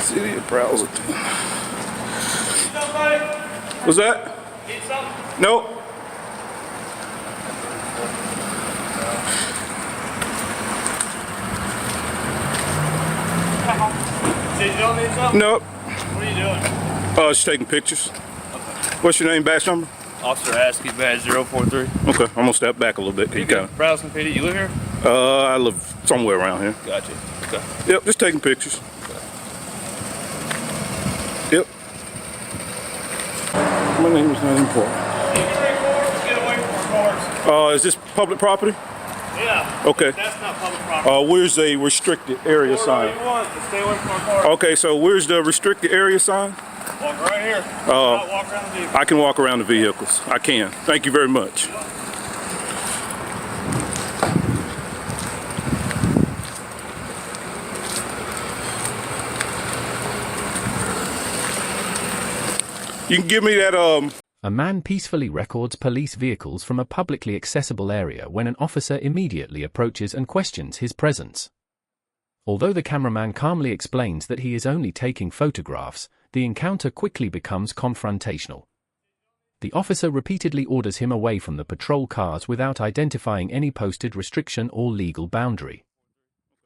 City of browser. What's that? Need something? Nope. You don't need something? Nope. What are you doing? Just taking pictures. Okay. What's your name, badge number? Officer Askew, badge 043. Okay, I'm gonna step back a little bit. You browsing PD. You live here? I live somewhere around here. Gotcha. Okay. Yep, just taking pictures. Okay. Yep. My name is not important. Get away from our cars. Is this public property? Yeah. Okay. That's not public property. Where's a restricted area sign? You want to stay away from our cars. Okay, so where's the restricted area sign? Walk right here. Not walk around the vehicle. I can walk around the vehicles. I can. Thank you very much. You can give me that, A man peacefully records police vehicles from a publicly accessible area when an officer immediately approaches and questions his presence. Although the cameraman calmly explains that he is only taking photographs, the encounter quickly becomes confrontational. The officer repeatedly orders him away from the patrol cars without identifying any posted restriction or legal boundary.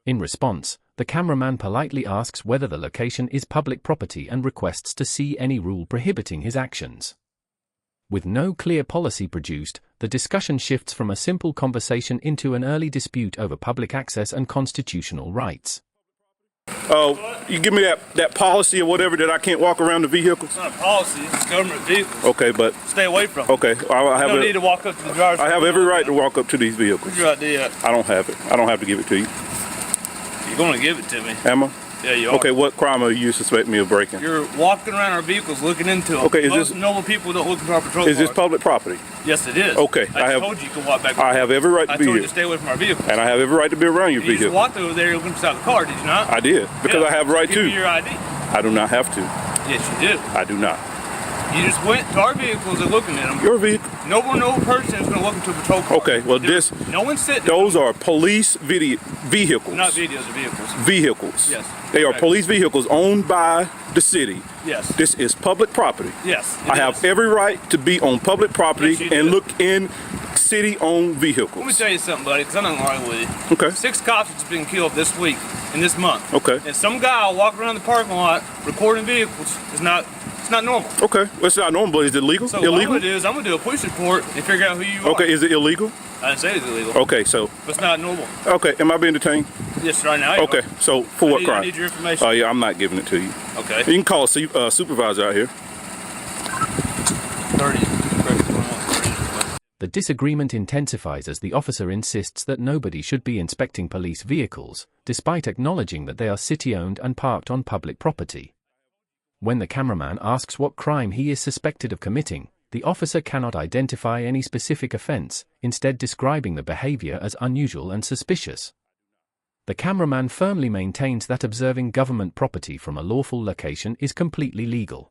In response, the cameraman politely asks whether the location is public property and requests to see any rule prohibiting his actions. With no clear policy produced, the discussion shifts from a simple conversation into an early dispute over public access and constitutional rights. You give me that policy or whatever that I can't walk around the vehicles? It's not a policy. It's government vehicles. Okay, but... Stay away from them. Okay, I have you don't need to walk up to the driver's. I have every right to walk up to these vehicles. Where's your ID at? I don't have it. I don't have to give it to you. You're going to give it to me. Am I? Yeah, you are. Okay, what crime are you suspect me of breaking? You're walking around our vehicles looking into them. Okay, Most normal people don't look into our patrol Is this cars. public property? Yes, it is. Okay, I told you can walk back. I have every right to be I told here. you to stay away from our vehicles. And I have every right to be around your You vehicle. just walked over there looking inside the car, did you not? I did, because Yeah. I have a right Give to. me your ID. I do not have to. Yes, you do. I do not. You just went to our vehicles and looking at them. Your vehicle. No person is going to look into a patrol car. Okay, well No one's sitting. those are police vehicles. Not videos of vehicles. Vehicles. Yes. They are Correct. police vehicles owned by the city. Yes. This is public property. Yes. I have every right to be on public property Yes, you and do. look in city-owned vehicles. Let me tell you something, buddy, because I'm not lying with you. Okay. 6 cops have been killed this week, in this month. Okay. And some guy walking around the parking lot recording vehicles is not. It's not normal. Okay. Well, it's not normal, but is it illegal? So what I'm gonna do is I'm gonna do a police report and figure out who you are. Okay. Is it illegal? I didn't say it's illegal. Okay. So. But it's not normal. Okay. Am I being detained? Yes, right now. You Okay. are. So for what crime? I need your information. Oh yeah, I'm not giving it to you. Okay. You can call a supervisor out here. 30. The disagreement intensifies as the officer insists that nobody should be inspecting police vehicles, despite acknowledging that they are city-owned and parked on public property. When the cameraman asks what crime he is suspected of committing, the officer cannot identify any specific offense, instead describing the behavior as unusual and suspicious. The cameraman firmly maintains that observing government property from a lawful location is completely legal.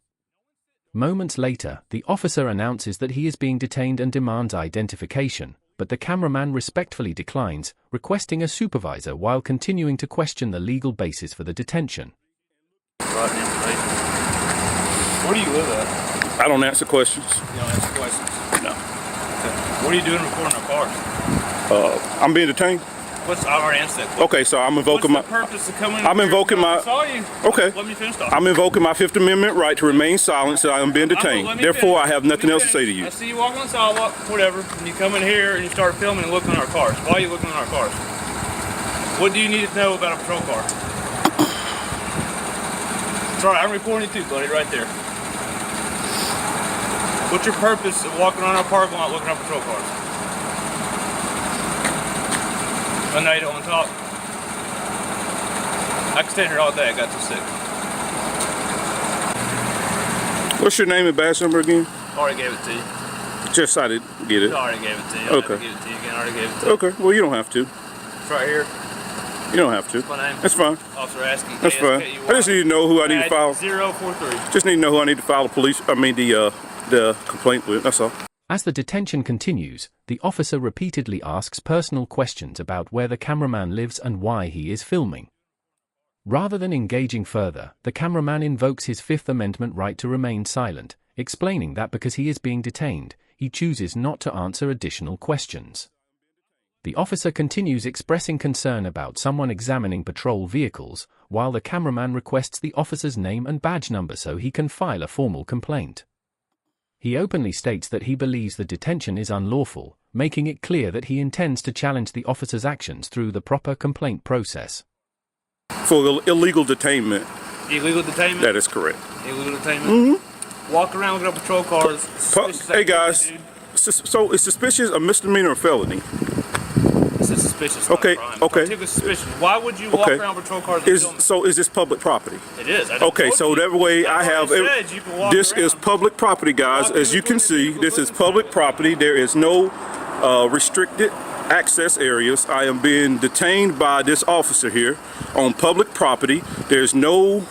Moments later, the officer announces that he is being detained and demands identification, but the cameraman respectfully declines, requesting a supervisor while continuing to question the legal basis for the detention. Where do you live at? I don't answer questions. You don't answer questions? No. Okay. What are you doing recording our cars? I'm being detained. I already answered that question. Okay, so I'm invoking What's the purpose of coming I'm here? invoking I my. saw you. Okay. Let me finish talking. I'm invoking my Fifth Amendment right to remain silent, so I am being detained. Let me Therefore, finish. I have nothing else to say to you. I see you walking on the sidewalk, whatever, and you come in here and you start filming and looking at our cars. Why are you looking at our cars? What do you need to know about a patrol car? Sorry, I'm recording you too, buddy, right there. What's your purpose of walking around our parking lot looking at patrol cars? I know you don't want to talk. I can stand here all day, I got too sick. What's your name and badge number again? I already gave it to you. Just I didn't get it. I already gave it to you. I don't have to give it to you again. I already gave it to you. Okay, well you don't have to. It's right here. You don't have to. That's my name. That's fine. Officer Askew. That's fine. I just need to know who I need to file. 043. Just need to know who I need to file the complaint with. That's all. As the detention continues, the officer repeatedly asks personal questions about where the cameraman lives and why he is filming. Rather than engaging further, the cameraman invokes his Fifth Amendment right to remain silent, explaining that because he is being detained, he chooses not to answer additional questions. The officer continues expressing concern about someone examining patrol vehicles, while the cameraman requests the officer's name and badge number so he can file a formal complaint. He openly states that he believes the detention is unlawful, making it clear that he intends to challenge the officer's actions through the proper complaint process. For illegal detainment. Illegal detainment? That is correct. Illegal detainment? Mm-hmm. Walk around looking at patrol cars. Hey guys, so is suspicious a misdemeanor or felony? It's a suspicious. Okay, crime. okay. Particular suspicion. Why would you walk around patrol cars? So is this public property? It is. Okay, so that way I have. This is public property, guys. As you can see, this is public property. There is no restricted access areas. I am being detained by this officer here on public property. There's no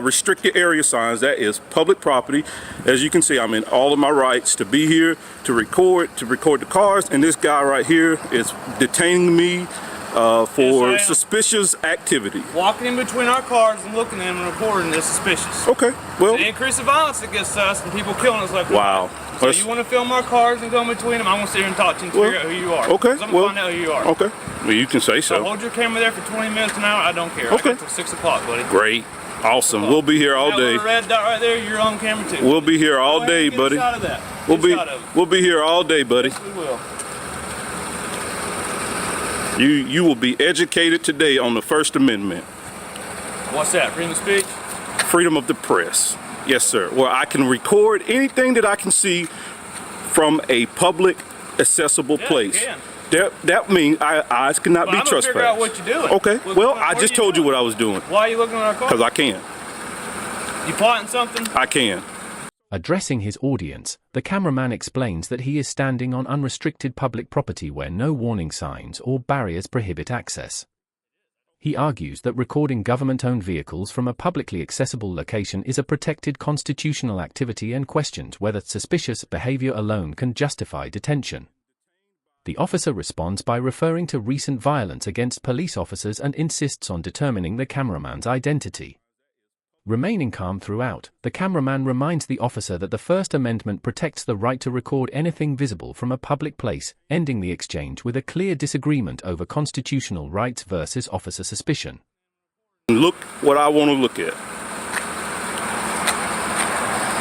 restricted area signs. That is public property. As you can see, I'm in all of my rights to be here, to record the cars, and this guy right here is detaining me for suspicious activity. Walking in between our cars and looking at them and recording is suspicious. Okay, well, the increase of violence against us and people killing us like wow. So you want to film our cars and go in between them? I want to sit here and talk to you and figure out who you are. Okay, I'm going to find out who you are. Okay, well, you can say so. So hold your camera there for 20 minutes an hour. I don't care. Okay. I got till 6 o'clock, buddy. Great. Awesome. We'll be here all day. That red dot right there, you're on camera too. We'll be here all day, buddy. Get a shot of that. We'll be here all day, buddy. Yes, we will. You will be educated today on the First Amendment. What's that? Freedom of speech? Freedom of the press. Yes, sir. Where I can record anything that I can see from a public accessible place. That means eyes cannot be trespassed. Figure out what you're doing. Okay. Well, I just told you what I was doing. Why are you looking at our car? Because I can. You plotting something? I can. Addressing his audience, the cameraman explains that he is standing on unrestricted public property where no warning signs or barriers prohibit access. He argues that recording government-owned vehicles from a publicly accessible location is a protected constitutional activity and questions whether suspicious behavior alone can justify detention. The officer responds by referring to recent violence against police officers and insists on determining the cameraman's identity. Remaining calm throughout, the cameraman reminds the officer that the First Amendment protects the right to record anything visible from a public place, ending the exchange with a clear disagreement over constitutional rights versus officer suspicion. Look what I want to look at.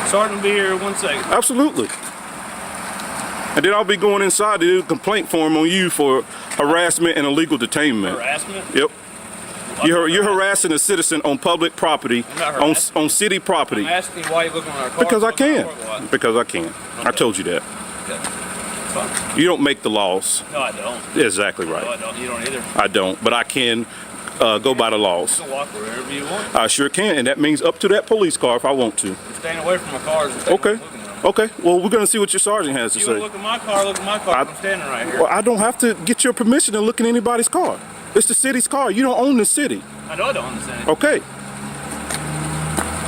Sergeant will be here in 1 second. Absolutely. And then I'll be going inside to do a complaint form on you for harassment and illegal detainment. Harassment? Yep. You're harassing a citizen on public property, on city property. I'm asking you why you're looking at our car. Because I can. Because I can. Okay. I told you that. Okay. Fine. You don't make the laws. No, I don't. Exactly right. No, I don't. You don't either. I don't. But I can go by the laws. You can walk wherever you want. I sure can. And that means up to that police car if I want to. You're staying away from my cars. Okay. Okay, well, we're going to see what your sergeant has to say. You want to look at my car, look at my car. I'm standing right here. Well, I don't have to get your permission to look in anybody's car. It's the city's car. You don't own the city. I know I don't understand it. Okay.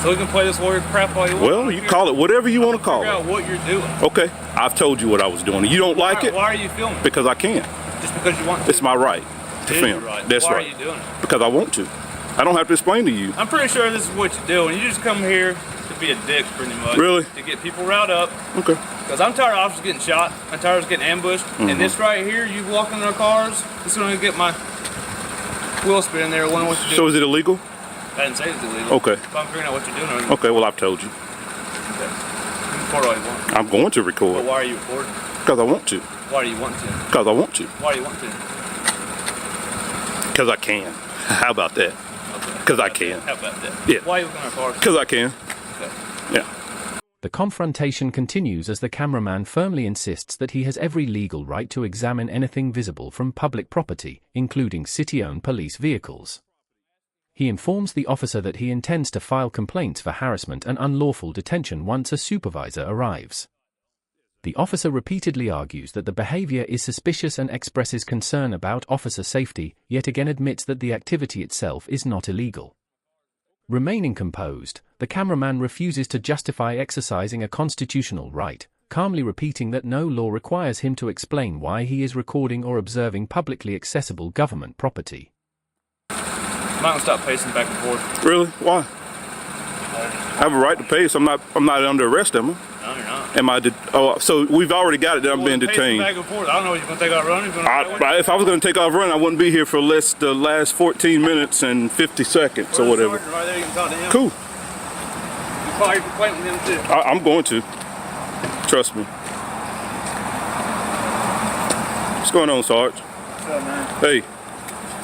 So we can play this warrior crap all you want. Well, you call it whatever you want to call it. Figure out what you're doing. Okay, I've told you what I was doing. You don't like it? Why are you filming? Because I can. Just because you want to? It's my right to film. Right. That's Why right. Why are you doing it? Because I want to. I don't have to explain to you. I'm pretty sure this is what you're doing. You just come here to be a dick, pretty much. Really? To get people riled up. Okay. Because I'm tired of officers getting shot. I'm tired of getting ambushed. And this right here, you walking in our cars, this is going to get my wheel spinning there, wondering what to do. So is it illegal? I didn't say it's illegal. Okay. If I'm figuring out what you're doing. Okay, well, I've told you. Okay. You can record all you want. I'm going to record. But why are you recording? Because I want to. Why do you want to? Because I want to. Why do you want to? Because I can. How about that? Because I can. How about that? Yeah. Why are you looking at our cars? Because I can. Okay. Yeah. The confrontation continues as the cameraman firmly insists that he has every legal right to examine anything visible from public property, including city-owned police vehicles. He informs the officer that he intends to file complaints for harassment and unlawful detention once a supervisor arrives. The officer repeatedly argues that the behavior is suspicious and expresses concern about officer safety, yet again admits that the activity itself is not illegal. Remaining composed, the cameraman refuses to justify exercising a constitutional right, calmly repeating that no law requires him to explain why he is recording or observing publicly accessible government property. I'm not gonna stop pacing back and forth. Really? Why? I have a right to pace. I'm not under arrest, am I? No, you're not. Am I? Oh, so we've already got it that I'm being detained. Back and forth. I don't know what you're gonna take off running. If I was going to take off running, I wouldn't be here for the last 14 minutes and 50 seconds or whatever. Right there, you can talk to him. Cool. You file your complaint with him too. I'm going to. Trust me. What's going on, Sarge? What's up, man? Hey.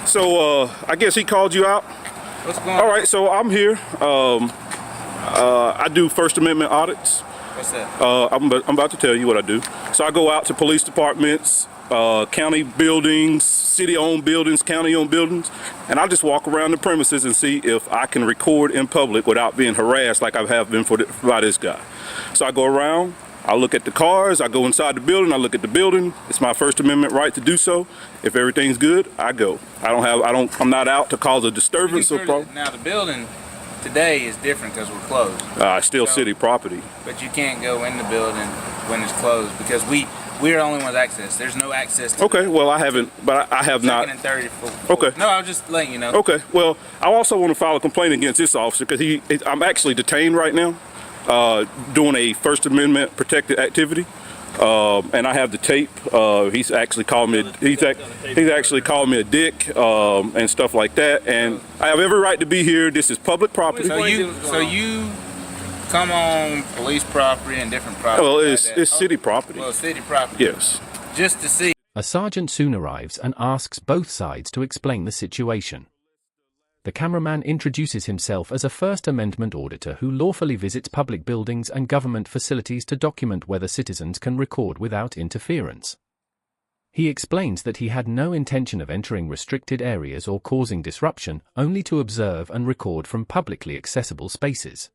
So I guess he called you out. What's going on? All right. So I'm here. I do First Amendment audits. What's that? I'm about to tell you what I do. So I go out to police departments, county buildings, city-owned buildings, county-owned buildings, and I just walk around the premises and see if I can record in public without being harassed like I have been by this guy. So I go around, I look at the cars, I go inside the building, I look at the building. It's my First Amendment right to do so. If everything's good, I go. I'm not out to cause a disturbance or problem. Now the building today is different because we're closed. It's still city property. But you can't go in the building when it's closed because we're the only ones access. There's no access to Okay, well I haven't, but I have not. Second and third. Okay. No, I was just letting you know. Okay, well I also want to file a complaint against this officer because I'm actually detained right now doing a First Amendment protected activity. And I have the tape. He's actually called me. He's actually called me a dick and stuff like that. And I have every right to be here. This is public property. So you come on police property and different property. Well, it's city property. Well, city property. Yes. Just to see. A sergeant soon arrives and asks both sides to explain the situation. The cameraman introduces himself as a First Amendment auditor who lawfully visits public buildings and government facilities to document whether citizens can record without interference. He explains that he had no intention of entering restricted areas or causing disruption, only to observe and record from publicly accessible spaces.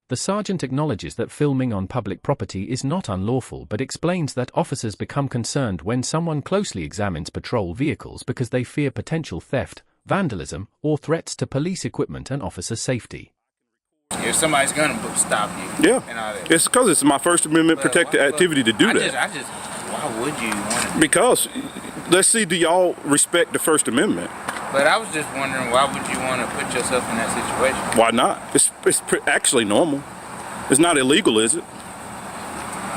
The sergeant acknowledges that filming on public property is not unlawful but explains that officers become concerned when someone closely examines patrol vehicles because they fear potential theft, vandalism, or threats to police equipment and officer safety. If somebody's gonna stop you. Yeah. It's because it's my First Amendment protected activity to do that. Why would you want to? Because, let's see, do y'all respect the First Amendment? But I was just wondering, why would you want to put yourself in that situation? Why not? It's actually normal. It's not illegal, is it?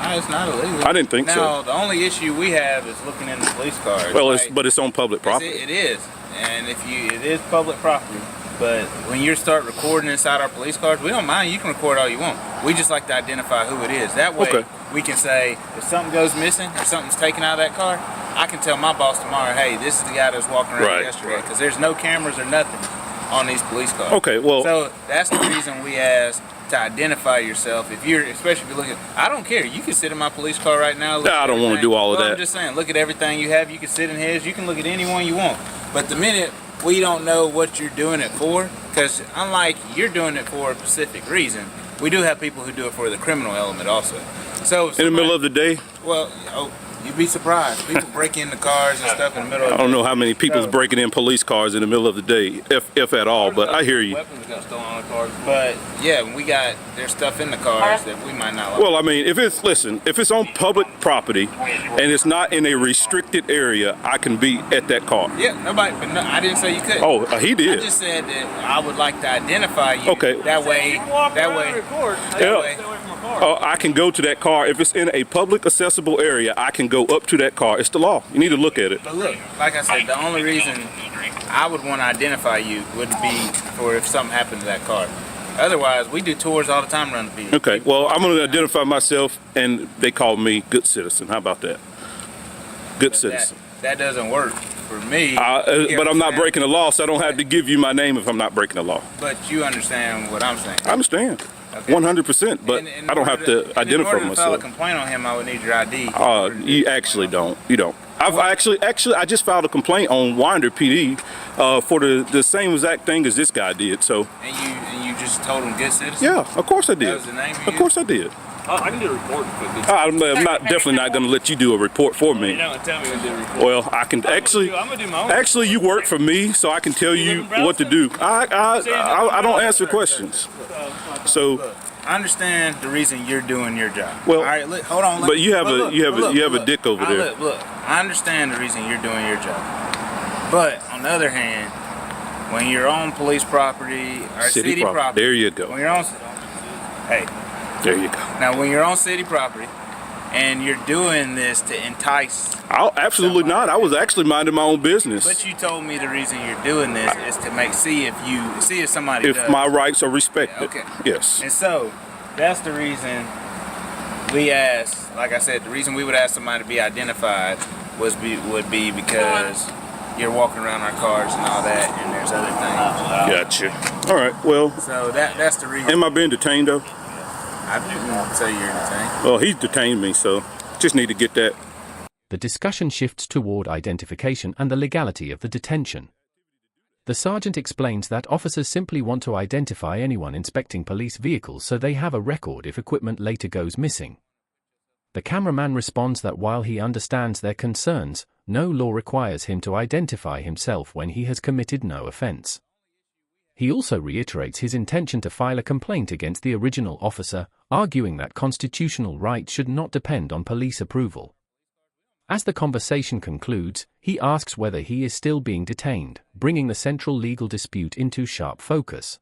No, it's not illegal. I didn't think so. Now, the only issue we have is looking in the police cars. Well, right? but it's on public property. It is. And it is public property. But when you start recording inside our police cars, we don't mind. You can record all you want. We just like to identify who it is. That way, we can say, if something goes missing or something's taken out of that car, I can tell my boss tomorrow, hey, this is the guy that was walking around yesterday. Because there's no cameras or nothing on these police cars. Okay, well. So that's the reason we ask to identify yourself. Especially if you're looking, I don't care. You can sit in my police car right now. I don't want to do all of that. I'm just saying, look at everything you have. You can sit in his. You can look at anyone you want. But the minute we don't know what you're doing it for, because unlike you're doing it for a specific reason, we do have people who do it for the criminal element also. So in the middle of the day? Well, you'd be surprised. People break into cars and stuff in the middle of the day. I don't know how many people's breaking in police cars in the middle of the day, if at all, but I hear you. Weapons got stolen on the cars. But yeah, there's stuff in the cars that we might not like. Well, I mean, if it's on public property and it's not in a restricted area, I can be at that car. Yeah, I didn't say you couldn't. Oh, he did. I just said that I would like to identify you. Okay. That way. I can go to that car. If it's in a public accessible area, I can go up to that car. It's the law. You need to look at it. But look, like I said, the only reason I would want to identify you would be for if something happened to that car. Otherwise, we do tours all the time around the beach. Okay, well, I'm going to identify myself, and they call me good citizen. How about that? Good citizen. That doesn't work for me. But I'm not breaking the law, so I don't have to give you my name if I'm not breaking the law. But you understand what I'm saying. I understand. Okay. 100%, but I don't have to identify myself. In order to file a complaint on him, I would need your ID. You actually don't. You don't. I just filed a complaint on Winder PD for the same exact thing as this guy did. So. And you just told him good citizen? Yeah, of course I did. That was the name you Of course I did. I can do a report. I'm definitely not going to let you do a report for me. You're not going to tell me to do a report. Well, I can actually. I'm going to do my own. Actually, you work for me, so I can tell you what to do. I don't answer questions. So. I understand the reason you're doing your job. Well, all right, hold on. But you have a dick over there. Look, I understand the reason you're doing your job. But on the other hand, when you're on police property or city property. There you go. When you're on, hey, there you go. now when you're on city property and you're doing this to entice. Absolutely not. I was actually minding my own business. But you told me the reason you're doing this is to see if somebody does. my rights are respected. Okay. Yes. And so that's the reason we asked. Like I said, the reason we would ask somebody to be identified would be because you're walking around our cars and all that, and there's other things. Gotcha. All right. Well. So that's the reason. Am I being detained though? I didn't say you're detained. Well, he's detained me, so just need to get that. The discussion shifts toward identification and the legality of the detention. The sergeant explains that officers simply want to identify anyone inspecting police vehicles so they have a record if equipment later goes missing. The cameraman responds that while he understands their concerns, no law requires him to identify himself when he has committed no offense. He also reiterates his intention to file a complaint against the original officer, arguing that constitutional rights should not depend on police approval. As the conversation concludes, he asks whether he is still being detained, bringing the central legal dispute into sharp focus.